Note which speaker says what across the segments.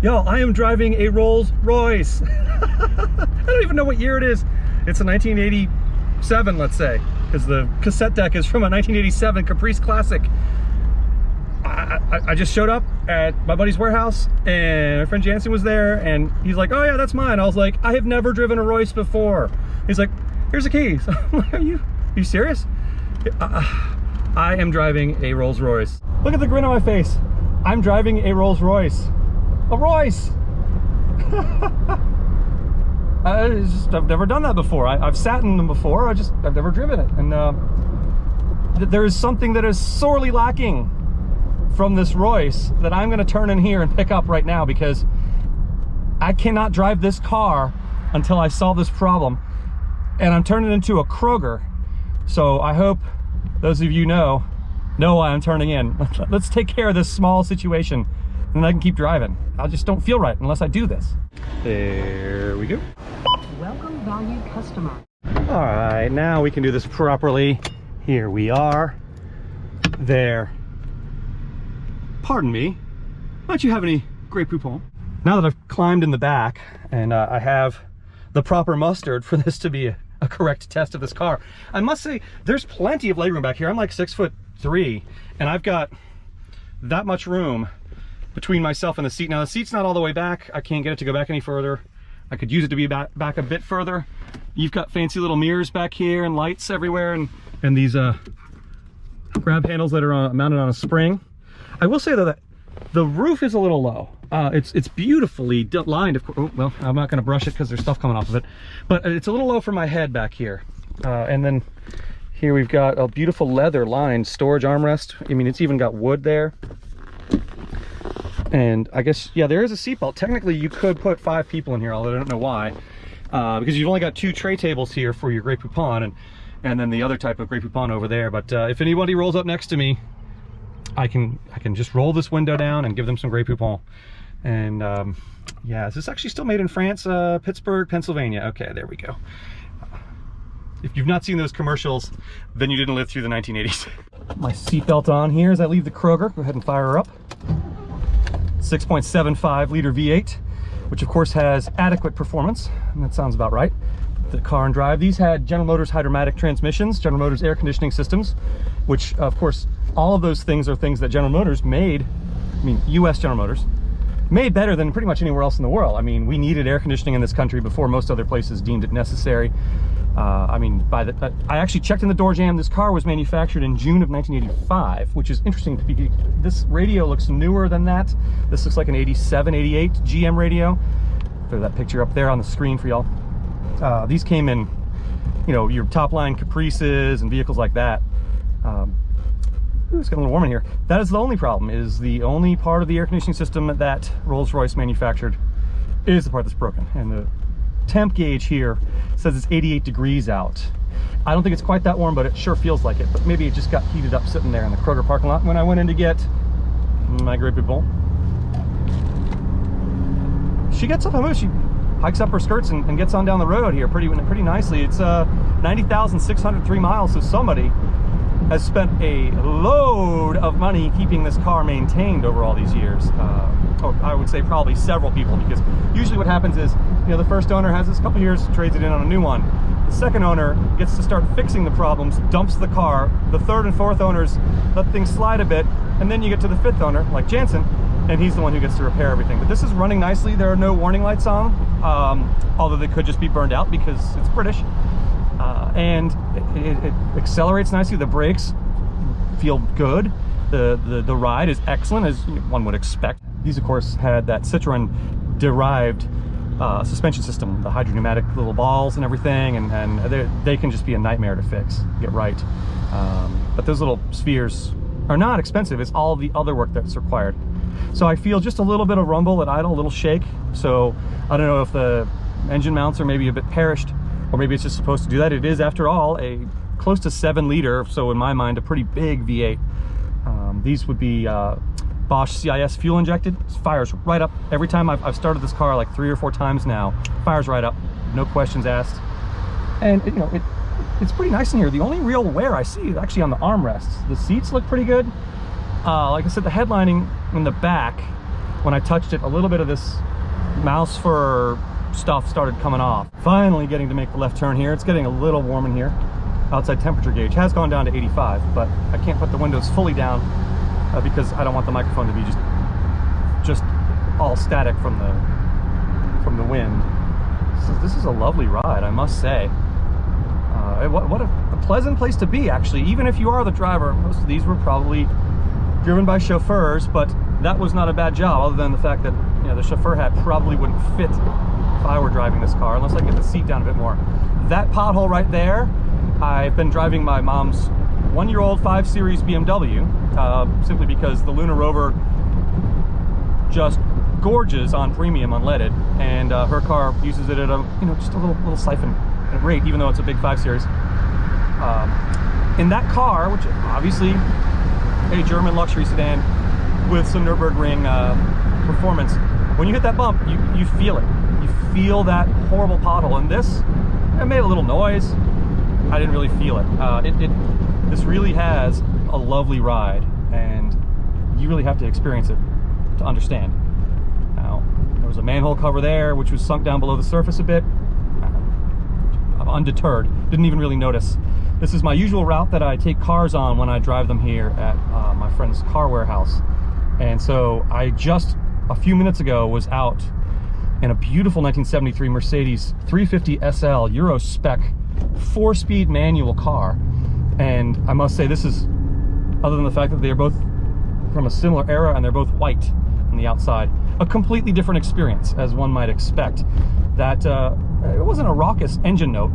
Speaker 1: Yo, I am driving a Rolls-Royce. I don't even know what year it is. It's a 1987, let's say, because the cassette deck is from a 1987 Caprice Classic. I just showed up at my buddy's warehouse and my friend Jansen was there and he's like, oh yeah, that's mine. I was like, I have never driven a Royce before. He's like, here's the keys. I'm like, are you serious? I am driving a Rolls-Royce. Look at the grin on my face. I'm driving a Rolls-Royce. A Royce! I've never done that before. I've sat in them before, I've never driven it. And there is something that is sorely lacking from this Royce that I'm gonna turn in here and pick up right now, because I cannot drive this car until I solve this problem. And I'm turning into a Kroger. So I hope those of you know why I'm turning in. Let's take care of this small situation and then I can keep driving. I just don't feel right unless I do this. There we go.
Speaker 2: Welcome, valued customer.
Speaker 1: All right, now we can do this properly. Here we are. There. Pardon me, might you have any Grey Poupon? Now that I've climbed in the back and I have the proper mustard for this to be a correct test of this car, I must say there's plenty of legroom back here. I'm like 6'3", and I've got that much room between myself and the seat. Now the seat's not all the way back. I can't get it to go back any further. I could use it to be back a bit further. You've got fancy little mirrors back here and lights everywhere, and these grab handles that are mounted on a spring. I will say though that the roof is a little low. It's beautifully lined, of course. Oh, well, I'm not going to brush it because there's stuff coming off of it, but it's a little low for my head back here. And then here we've got a beautiful leather lined storage armrest. I mean, it's even got wood there. And I guess, yeah, there is a seatbelt. Technically, you could put 5 people in here, although I don't know why, because you've only got 2 tray tables here for your Grey Poupon, and then the other type of Grey Poupon over there. But if anybody rolls up next to me, I can just roll this window down and give them some Grey Poupon. And yeah, is this actually still made in France? Pittsburgh, Pennsylvania. Okay, there we go. If you've not seen those commercials, then you didn't live through the 1980s. My seatbelt on here as I leave the Kroger. Go ahead and fire her up. 6.75 liter V8, which of course has adequate performance, and that sounds about right. The car and drive, these had General Motors Hydromatic transmissions, General Motors air conditioning systems, which of course all of those things are things that General Motors made, I mean US General Motors, made better than pretty much anywhere else in the world. I mean, we needed air conditioning in this country before most other places deemed it necessary. I mean, I actually checked in the door jamb. This car was manufactured in June of 1985, which is interesting because this radio looks newer than that. This looks like an 87, 88 GM radio. Throw that picture up there on the screen for y'all. These came in, you know, your top line Caprices and vehicles like that. Ooh, it's getting a little warm in here. That is the only problem, is the only part of the air conditioning system that Rolls-Royce manufactured is the part that's broken. And the temp gauge here says it's 88 degrees out. I don't think it's quite that warm, but it sure feels like it. But maybe it just got heated up sitting there in the Kroger parking lot when I went in to get my Grey Poupon. She gets up, she hikes up her skirts and gets on down the road here pretty nicely. It's 90,603 miles, so somebody has spent a load of money keeping this car maintained over all these years. Or I would say probably several people, because usually what happens is, you know, the first owner has this couple years, trades it in on a new one. The second owner gets to start fixing the problems, dumps the car. The third and fourth owners let things slide a bit, and then you get to the fifth owner, like Jansen, and he's the one who gets to repair everything. But this is running nicely. There are no warning lights on, although they could just be burned out because it's British. And it accelerates nicely. The brakes feel good. The ride is excellent, as one would expect. These, of course, had that Citroen-derived suspension system, the hydropneumatic little balls and everything, and they can just be a nightmare to fix, get right. But those little spheres are not expensive. It's all the other work that's required. So I feel just a little bit of rumble at idle, a little shake. So I don't know if the engine mounts are maybe a bit perished, or maybe it's just supposed to do that. It is, after all, a close to 7 liter, so in my mind, a pretty big V8. These would be Bosch CIS fuel injected. It fires right up. Every time I've started this car like 3 or 4 times now, fires right up, no questions asked. And you know, it's pretty nice in here. The only real wear I see is actually on the armrests. The seats look pretty good. Like I said, the headlining in the back when I touched it, a little bit of this mouse fur stuff started coming off. Finally getting to make the left turn here. It's getting a little warm in here. Outside temperature gauge has gone down to 85, but I can't put the windows fully down because I don't want the microphone to be just all static from the wind. This is a lovely ride, I must say. What a pleasant place to be, actually. Even if you are the driver, most of these were probably driven by chauffeurs, but that was not a bad job, other than the fact that, you know, the chauffeur hat probably wouldn't fit if I were driving this car, unless I get the seat down a bit more. That pothole right there, I've been driving my mom's 1-year-old 5 Series BMW, simply because the Lunar Rover just gorgeous on premium unleaded, and her car uses it at a, you know, just a little siphon rate, even though it's a big 5 Series. In that car, which obviously a German luxury sedan with some Nürburgring performance, when you hit that bump, you feel it. You feel that horrible pothole. And this, it made a little noise. I didn't really feel it. This really has a lovely ride, and you really have to experience it to understand. Now, there was a manhole cover there, which was sunk down below the surface a bit. I'm undeterred. Didn't even really notice. This is my usual route that I take cars on when I drive them here at my friend's car warehouse. And so I just a few minutes ago was out in a beautiful 1973 Mercedes 350 SL Euro spec 4-speed manual car. And I must say, this is, other than the fact that they're both from a similar era and they're both white on the outside, a completely different experience, as one might expect. That it wasn't a raucous engine note,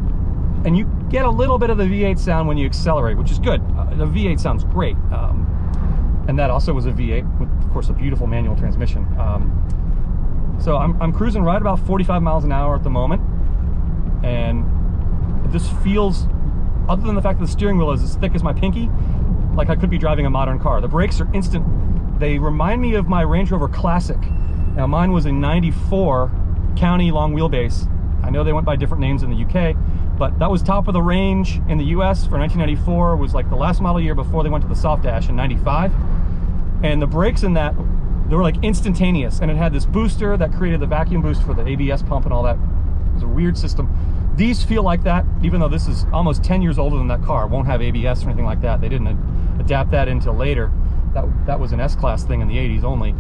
Speaker 1: and you get a little bit of the V8 sound when you accelerate, which is good. The V8 sounds great, and that also was a V8 with, of course, a beautiful manual transmission. So I'm cruising right about 45 miles an hour at the moment, and this feels, other than the fact that the steering wheel is as thick as my pinky, like I could be driving a modern car. The brakes are instant. They remind me of my Range Rover Classic. Now, mine was a 94 County long wheelbase. I know they went by different names in the UK, but that was top of the range in the US for 1994. Was like the last model year before they went to the soft dash in 95. And the brakes in that, they were like instantaneous, and it had this booster that created the vacuum boost for the ABS pump and all that. It was a weird system. These feel like that, even though this is almost 10 years older than that car. It won't have ABS or anything like that. They didn't adapt that until later. That was an S-Class thing in the 80s only.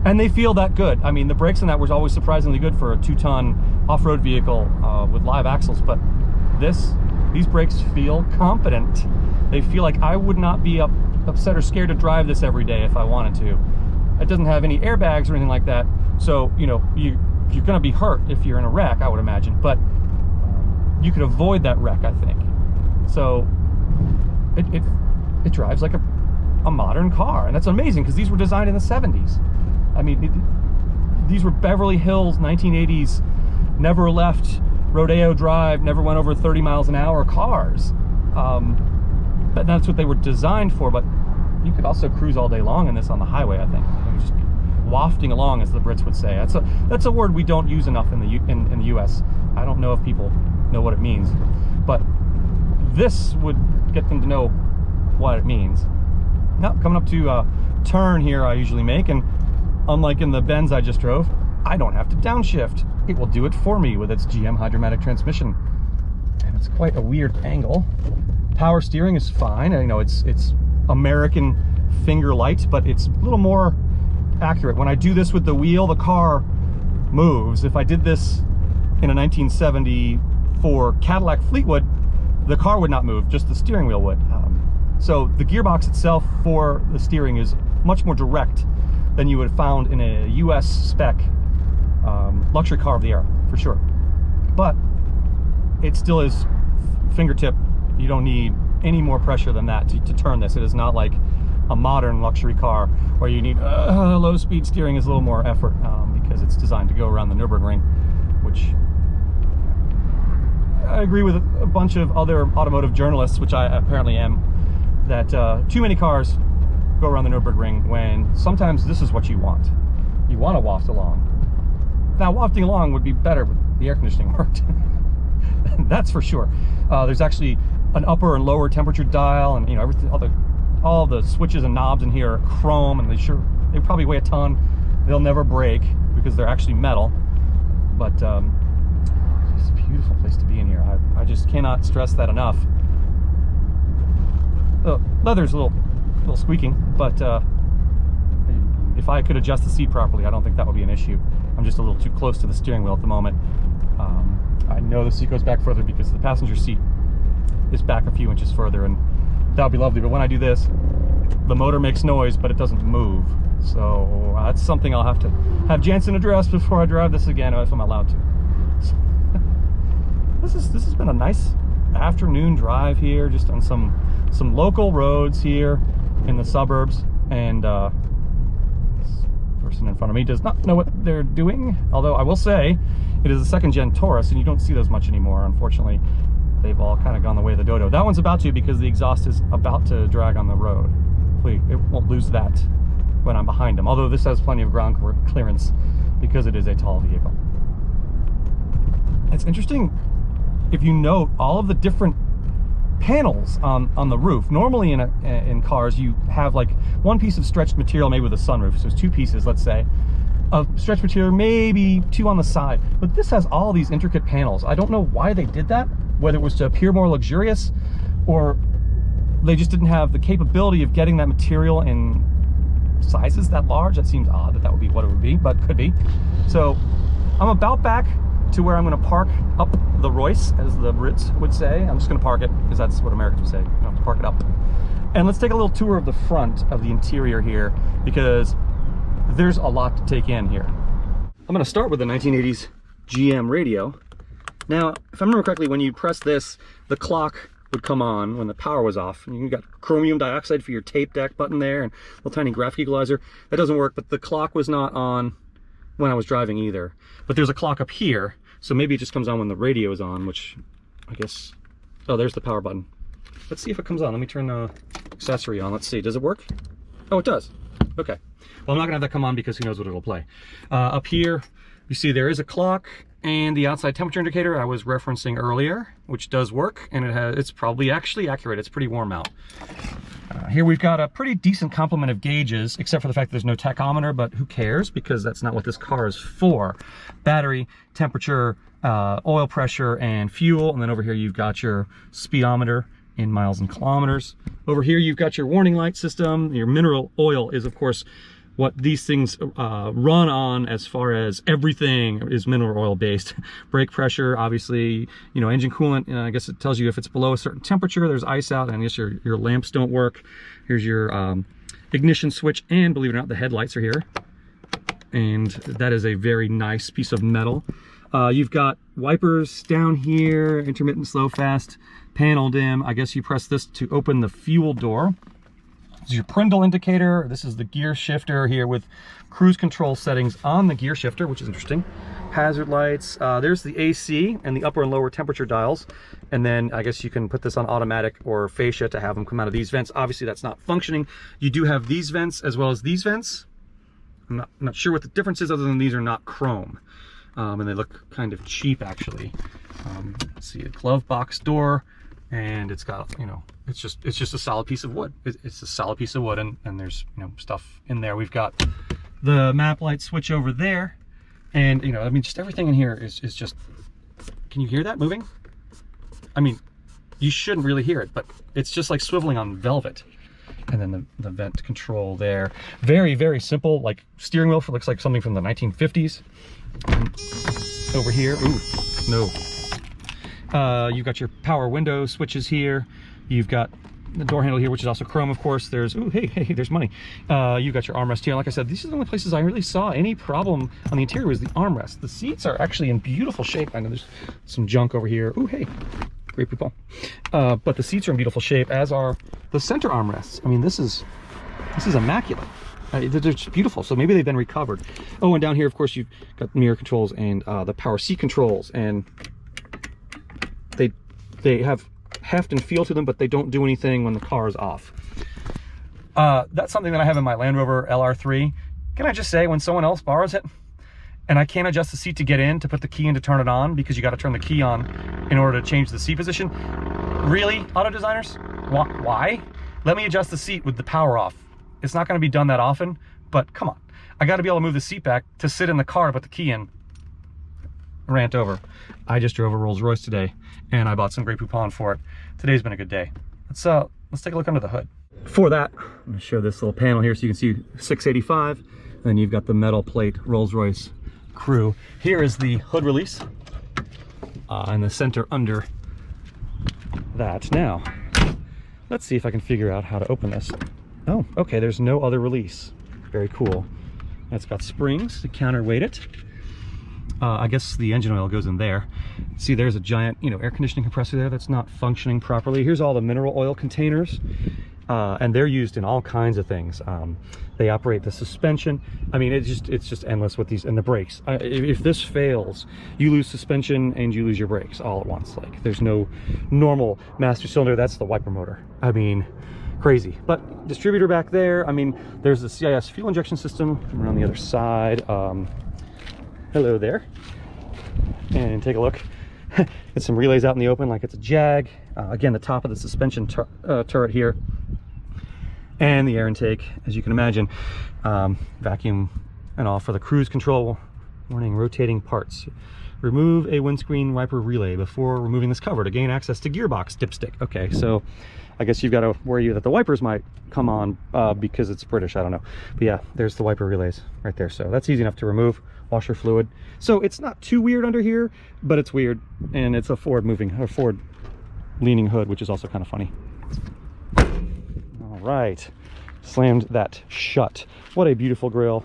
Speaker 1: And they feel that good. I mean, the brakes in that was always surprisingly good for a 2-ton off-road vehicle with live axles, but these brakes feel competent. They feel like I would not be upset or scared to drive this every day if I wanted to. It doesn't have any airbags or anything like that, so, you know, you're gonna be hurt if you're in a wreck, I would imagine, but you could avoid that wreck, I think. So it drives like a modern car, and that's amazing because these were designed in the 70s. I mean, these were Beverly Hills 1980s, never left Rodeo Drive, never went over 30 miles an hour cars. But that's what they were designed for. But you could also cruise all day long in this on the highway, I think. It would just be wafting along, as the Brits would say. That's a word we don't use enough in the US. I don't know if people know what it means, but this would get them to know what it means. Now, coming up to a turn here I usually make, and unlike in the Benz I just drove, I don't have to downshift. It will do it for me with its GM Hydromatic transmission. And it's quite a weird angle. Power steering is fine. You know, it's American finger light, but it's a little more accurate. When I do this with the wheel, the car moves. If I did this in a 1974 Cadillac Fleetwood, the car would not move, just the steering wheel would. So the gearbox itself for the steering is much more direct than you would have found in a US spec luxury car of the era, for sure. But it still is fingertip. You don't need any more pressure than that to turn this. It is not like a modern luxury car where you need low speed steering is a little more effort because it's designed to go around the Nürburgring, which I agree with a bunch of other automotive journalists, which I apparently am, that too many cars go around the Nürburgring when sometimes this is what you want. You want to waft along. Now, wafting along would be better if the air conditioning worked. That's for sure. There's actually an upper and lower temperature dial, and you know, everything, all the switches and knobs in here are chrome, and they probably weigh a ton. They'll never break because they're actually metal. But it's a beautiful place to be in here. I just cannot stress that enough. The leather's a little squeaking, but if I could adjust the seat properly, I don't think that would be an issue. I'm just a little too close to the steering wheel at the moment. I know the seat goes back further because the passenger seat is back a few inches further, and that would be lovely. But when I do this, the motor makes noise, but it doesn't move. So that's something I'll have to have Jensen address before I drive this again, if I'm allowed to. So, this has been a nice afternoon drive here, just on some local roads here in the suburbs. And this person in front of me does not know what they're doing. Although I will say, it is a second-gen Taurus, and you don't see those much anymore. Unfortunately, they've all kind of gone the way of the dodo. That one's about to, because the exhaust is about to drag on the road. Hopefully, it won't lose that when I'm behind them. Although this has plenty of ground clearance because it is a tall vehicle. It's interesting if you note all of the different panels on the roof. Normally in cars you have like one piece of stretched material made with a sunroof, so it's two pieces, let's say, of stretched material, maybe two on the side. But this has all these intricate panels. I don't know why they did that, whether it was to appear more luxurious or they just didn't have the capability of getting that material in sizes that large. That seems odd that would be what it would be, but could be. So I'm about back to where I'm going to park up the Royce, as the Brits would say. I'm just going to park it because that's what Americans would say. You have to park it up. And let's take a little tour of the front of the interior here, because there's a lot to take in here. I'm going to start with the 1980s GM radio. Now, if I remember correctly, when you press this, the clock would come on when the power was off. And you got chromium dioxide for your tape deck button there, and a little tiny graphic equalizer. That doesn't work, but the clock was not on when I was driving either. But there's a clock up here, so maybe it just comes on when the radio is on, which I guess, oh, there's the power button. Let's see if it comes on. Let me turn the accessory on. Let's see, does it work? Oh, it does. Okay. Well, I'm not gonna have that come on because who knows what it'll play. Up here, you see there is a clock and the outside temperature indicator I was referencing earlier, which does work, and it's probably actually accurate. It's pretty warm out. Here we've got a pretty decent complement of gauges, except for the fact that there's no tachometer, but who cares, because that's not what this car is for. Battery, temperature, oil pressure, and fuel. And then over here you've got your speedometer in miles and kilometers. Over here you've got your warning light system. Your mineral oil is, of course, what these things run on, as far as everything is mineral oil based. Brake pressure, obviously, you know, engine coolant, I guess it tells you if it's below a certain temperature, there's ice out, and I guess your lamps don't work. Here's your ignition switch, and believe it or not, the headlights are here. And that is a very nice piece of metal. You've got wipers down here, intermittent, slow, fast, panel dim. I guess you press this to open the fuel door. This is your Prindle indicator. This is the gear shifter here with cruise control settings on the gear shifter, which is interesting. Hazard lights. There's the AC and the upper and lower temperature dials. And then I guess you can put this on automatic or fascia to have them come out of these vents. Obviously that's not functioning. You do have these vents as well as these vents. I'm not sure what the difference is, other than these are not chrome. And they look kind of cheap, actually. Let's see, a glove box door. And it's got, you know, it's just a solid piece of wood. It's a solid piece of wood, and there's, you know, stuff in there. We've got the map light switch over there, and, you know, I mean, just everything in here is just, can you hear that moving? I mean, you shouldn't really hear it, but it's just like swiveling on velvet. And then the vent control there. Very, very simple, like steering wheel looks like something from the 1950s. And over here, ooh, no. You've got your power window switches here. You've got the door handle here, which is also chrome, of course. There's, ooh, hey, there's money. You've got your armrest here. Like I said, these are the only places I really saw any problem on the interior was the armrest. The seats are actually in beautiful shape. I know there's some junk over here. Ooh, hey, Grey Poupon. But the seats are in beautiful shape, as are the center armrests. I mean, this is immaculate. They're just beautiful. So maybe they've been recovered. Oh, and down here, of course, you've got mirror controls and the power seat controls, and they have heft and feel to them, but they don't do anything when the car is off. That's something that I have in my Land Rover LR3. Can I just say, when someone else borrows it and I can't adjust the seat to get in, to put the key in to turn it on, because you got to turn the key on in order to change the seat position. Really, auto designers? Why? Let me adjust the seat with the power off. It's not going to be done that often, but come on. I got to be able to move the seat back to sit in the car to put the key in. Rant over. I just drove a Rolls-Royce today, and I bought some Grey Poupon for it. Today's been a good day. Let's take a look under the hood. For that, I'm going to show this little panel here so you can see 685, and then you've got the metal plate Rolls-Royce crew. Here is the hood release in the center under that. Now, let's see if I can figure out how to open this. Oh, okay, there's no other release. Very cool. It's got springs to counterweight it. I guess the engine oil goes in there. See, there's a giant, air conditioning compressor there that's not functioning properly. Here's all the mineral oil containers, and they're used in all kinds of things. They operate the suspension. I mean, it's just endless with these, and the brakes. If this fails, you lose suspension and you lose your brakes all at once. Like, there's no normal master cylinder. That's the wiper motor. I mean, crazy. But distributor back there. I mean, there's the CIS fuel injection system around the other side. Hello there. And take a look. Get some relays out in the open like it's a Jag. Again, the top of the suspension turret here. And the air intake, as you can imagine. Vacuum and all for the cruise control. Warning, rotating parts. Remove a windscreen wiper relay before removing this cover to gain access to gearbox dipstick. Okay, so I guess you've got to worry that the wipers might come on because it's British, I don't know. But yeah, there's the wiper relays right there. So that's easy enough to remove. Washer fluid. So it's not too weird under here, but it's weird. And it's a forward leaning hood, which is also kind of funny. All right, slammed that shut. What a beautiful grille.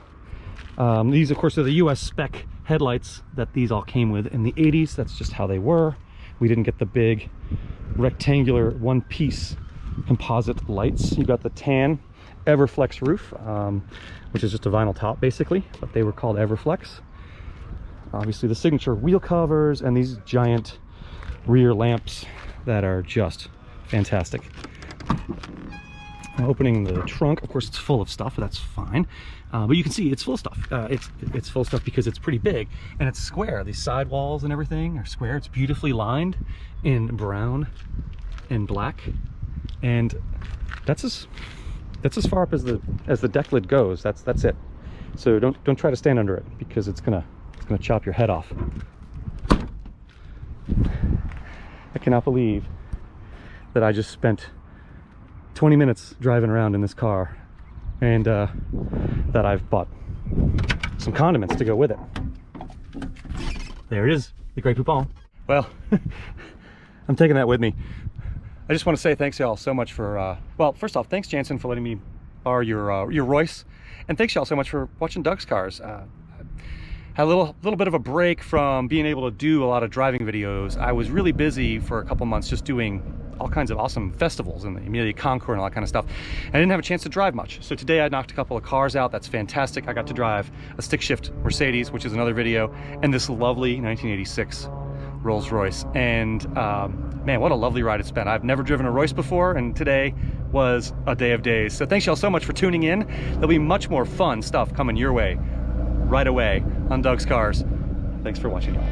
Speaker 1: These, of course, are the US spec headlights that these all came with in the 80s. That's just how they were. We didn't get the big rectangular one-piece composite lights. You got the tan Everflex roof, which is just a vinyl top basically, but they were called Everflex. Obviously the signature wheel covers and these giant rear lamps that are just fantastic. Opening the trunk, of course it's full of stuff, that's fine, but you can see it's full of stuff. It's full of stuff because it's pretty big and it's square. These side walls and everything are square. It's beautifully lined in brown and black, and that's as far up as the deck lid goes. That's it. So don't try to stand under it because it's gonna chop your head off. I cannot believe that I just spent 20 minutes driving around in this car, and that I've bought some condiments to go with it. There it is, the Grey Poupon. Well, I'm taking that with me. I just want to say thanks y'all so much for, well, first off, thanks Jansen for letting me borrow your Royce, and thanks y'all so much for watching Doug's Cars. Had a little bit of a break from being able to do a lot of driving videos. I was really busy for a couple months just doing all kinds of awesome festivals in the Amelia Concours and all that kind of stuff. I didn't have a chance to drive much. So today I knocked a couple of cars out. That's fantastic. I got to drive a stick shift Mercedes, which is another video, and this lovely 1986 Rolls-Royce. And man, what a lovely ride it's been. I've never driven a Royce before, and today was a day of days. So thanks y'all so much for tuning in. There'll be much more fun stuff coming your way right away on Doug's Cars. Thanks for watching, y'all.